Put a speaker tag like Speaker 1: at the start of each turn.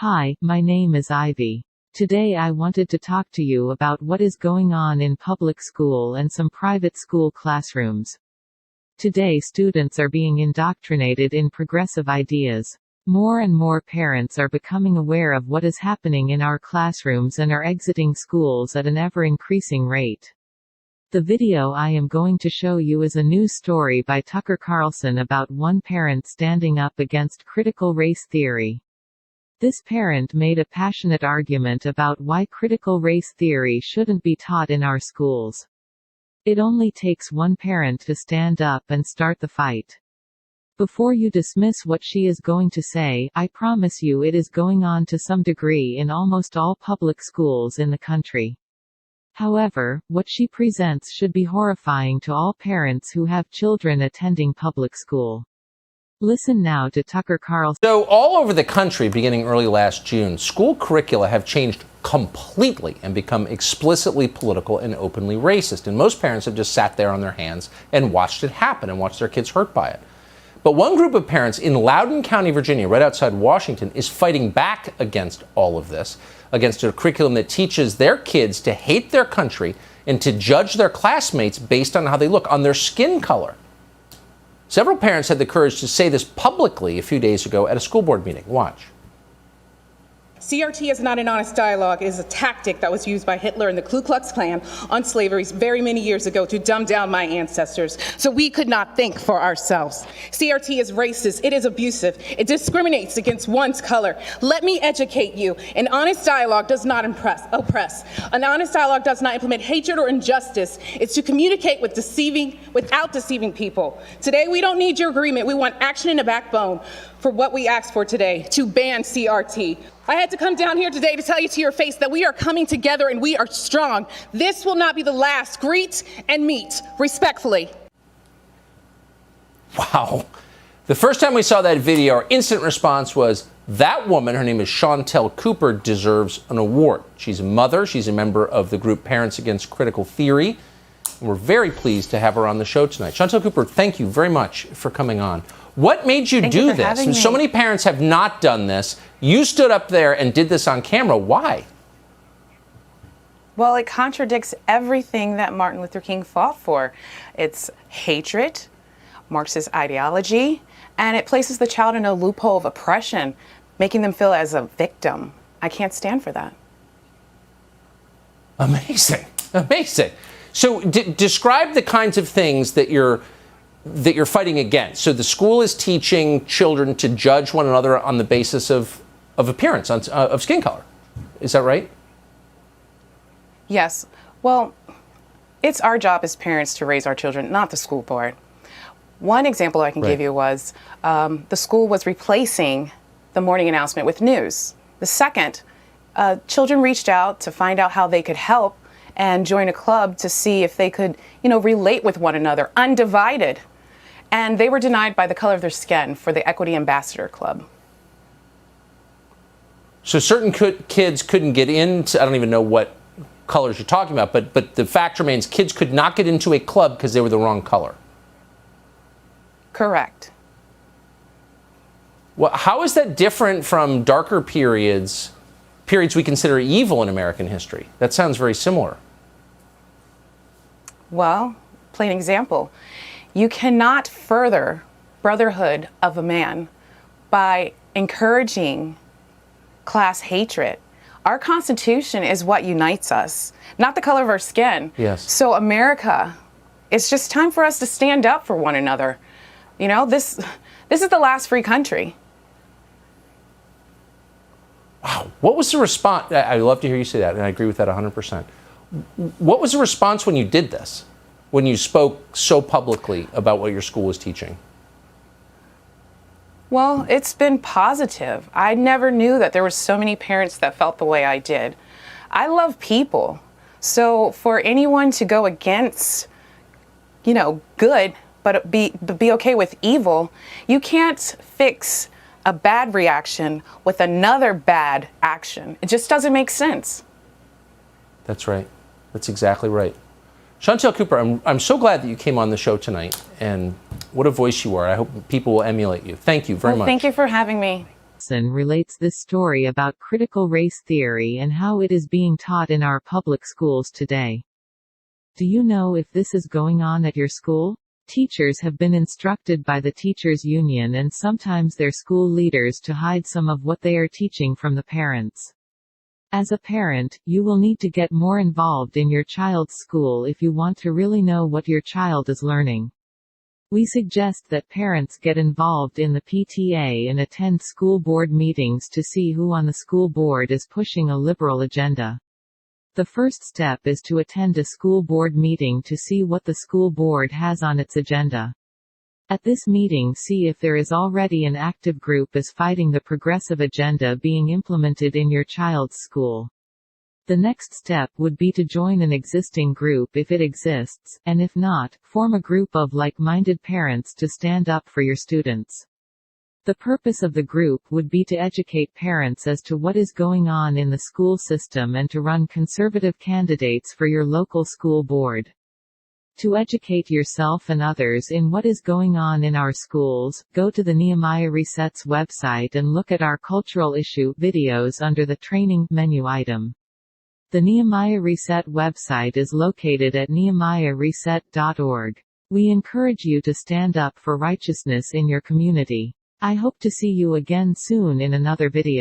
Speaker 1: Hi, my name is Ivy. Today I wanted to talk to you about what is going on in public school and some private school classrooms. Today students are being indoctrinated in progressive ideas. More and more parents are becoming aware of what is happening in our classrooms and are exiting schools at an ever-increasing rate. The video I am going to show you is a news story by Tucker Carlson about one parent standing up against critical race theory. This parent made a passionate argument about why critical race theory shouldn't be taught in our schools. It only takes one parent to stand up and start the fight. Before you dismiss what she is going to say, I promise you it is going on to some degree in almost all public schools in the country. However, what she presents should be horrifying to all parents who have children attending public school. Listen now to Tucker Carlson.
Speaker 2: So all over the country, beginning early last June, school curricula have changed completely and become explicitly political and openly racist. And most parents have just sat there on their hands and watched it happen and watched their kids hurt by it. But one group of parents in Loudoun County, Virginia, right outside Washington, is fighting back against all of this, against a curriculum that teaches their kids to hate their country and to judge their classmates based on how they look, on their skin color. Several parents had the courage to say this publicly a few days ago at a school board meeting. Watch.
Speaker 3: CRT is not an honest dialogue. It is a tactic that was used by Hitler and the Ku Klux Klan on slavery very many years ago to dumb down my ancestors so we could not think for ourselves. CRT is racist. It is abusive. It discriminates against one's color. Let me educate you. An honest dialogue does not oppress. An honest dialogue does not implement hatred or injustice. It's to communicate without deceiving people. Today, we don't need your agreement. We want action and a backbone for what we asked for today, to ban CRT. I had to come down here today to tell you to your face that we are coming together and we are strong. This will not be the last. Greet and meet, respectfully.
Speaker 2: Wow. The first time we saw that video, our instant response was, that woman, her name is Chantel Cooper, deserves an award. She's a mother. She's a member of the group Parents Against Critical Theory. And we're very pleased to have her on the show tonight. Chantel Cooper, thank you very much for coming on. What made you do this? And so many parents have not done this. You stood up there and did this on camera. Why?
Speaker 4: Well, it contradicts everything that Martin Luther King fought for. It's hatred, Marxist ideology, and it places the child in a loophole of oppression, making them feel as a victim. I can't stand for that.
Speaker 2: Amazing. Amazing. So describe the kinds of things that you're fighting against. So the school is teaching children to judge one another on the basis of appearance, of skin color. Is that right?
Speaker 4: Yes. Well, it's our job as parents to raise our children, not the school board. One example I can give you was the school was replacing the morning announcement with news. The second, children reached out to find out how they could help and join a club to see if they could, relate with one another, undivided. And they were denied by the color of their skin for the Equity Ambassador Club.
Speaker 2: So certain kids couldn't get into, I don't even know what colors you're talking about, but the fact remains kids could not get into a club because they were the wrong color.
Speaker 4: Correct.
Speaker 2: Well, how is that different from darker periods we consider evil in American history? That sounds very similar.
Speaker 4: Well, plain example. You cannot further brotherhood of a man by encouraging class hatred. Our Constitution is what unites us, not the color of our skin.
Speaker 2: Yes.
Speaker 4: So America, it's just time for us to stand up for one another. This is the last free country.
Speaker 2: Wow. What was the response? I love to hear you say that, and I agree with that 100%. What was the response when you did this? When you spoke so publicly about what your school was teaching?
Speaker 4: Well, it's been positive. I never knew that there were so many parents that felt the way I did. I love people. So for anyone to go against, good, but be okay with evil, you can't fix a bad reaction with another bad action. It just doesn't make sense.
Speaker 2: That's right. That's exactly right. Chantel Cooper, I'm so glad that you came on the show tonight, and what a voice you are. I hope people will emulate you. Thank you very much.
Speaker 4: Thank you for having me.
Speaker 1: relates this story about critical race theory and how it is being taught in our public schools today. Do you know if this is going on at your school? Teachers have been instructed by the teachers' union and sometimes their school leaders to hide some of what they are teaching from the parents. As a parent, you will need to get more involved in your child's school if you want to really know what your child is learning. We suggest that parents get involved in the PTA and attend school board meetings to see who on the school board is pushing a liberal agenda. The first step is to attend a school board meeting to see what the school board has on its agenda. At this meeting, see if there is already an active group as fighting the progressive agenda being implemented in your child's school. The next step would be to join an existing group if it exists, and if not, form a group of like-minded parents to stand up for your students. The purpose of the group would be to educate parents as to what is going on in the school system and to run conservative candidates for your local school board. To educate yourself and others in what is going on in our schools, go to the Nehemiah Resets website and look at our cultural issue videos under the training menu item. The Nehemiah Reset website is located at nehemiahreset.org. We encourage you to stand up for righteousness in your community. I hope to see you again soon in another video.